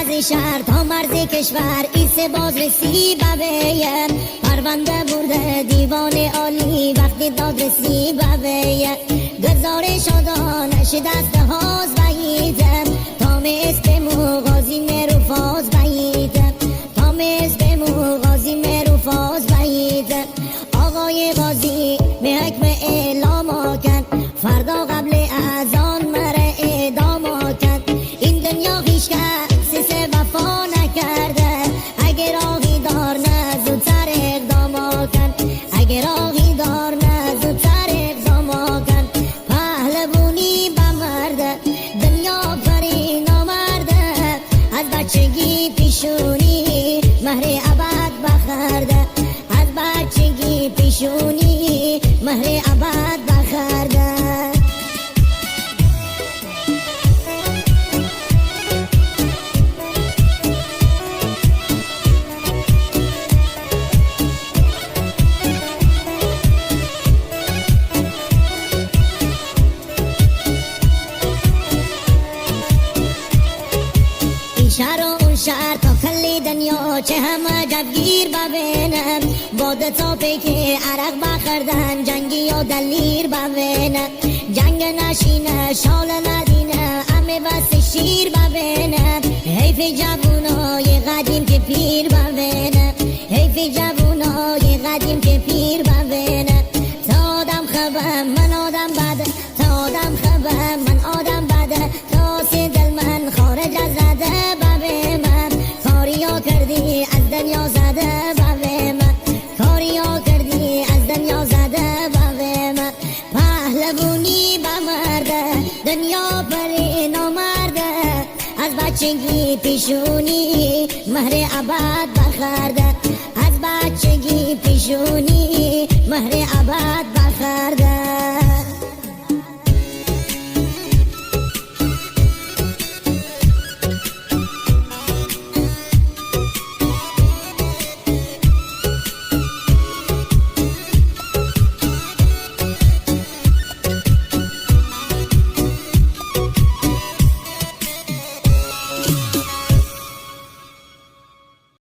مرز شهر تا مرز کشور ایسه باز رسی ببیم پرونده برده دیوان عالی وقتی داد رسی ببیم گزارش آدانش دست هاز باییدم تا اسم غازی مرو فاز باییدم تا اسم غازی مرو فاز باییدم آقای غازی به حکم اعلام کن فردا قبل اذان مره اعدام کن این دنیا هیچ کسی سه وفا نکرده اگر راهی دار نه زودتر اقدام کن اگر راهی دار نه زودتر اقدام کن پهلوانی بمرده دنیا پری نامرده از بچگی پیشونی مهر ابد بخرده از بچگی پیشونی مهر ابد بخرده شهر و اون شهر تا کلی دنیا چه همه جبگیر ببینم باده تا پیکی عرق بخردن جنگی و دلیر ببینم جنگ نشینه شال ندینه امه بس شیر ببینم حیف جوانای قدیم که پیر ببینم حیف جوانای قدیم که پیر ببینم تا آدم خبم من آدم بده تا آدم خبم من آدم بده تا سی دل من خارج از رده کاریا کردی از دنیا زده بوه من کاریا کردی از دنیا زده بوه من پهلوانی بمرده دنیا پری نامرده از بچگی پیشونی مهر ابد بخرده از بچگی پیشونی مهر ابد بخرده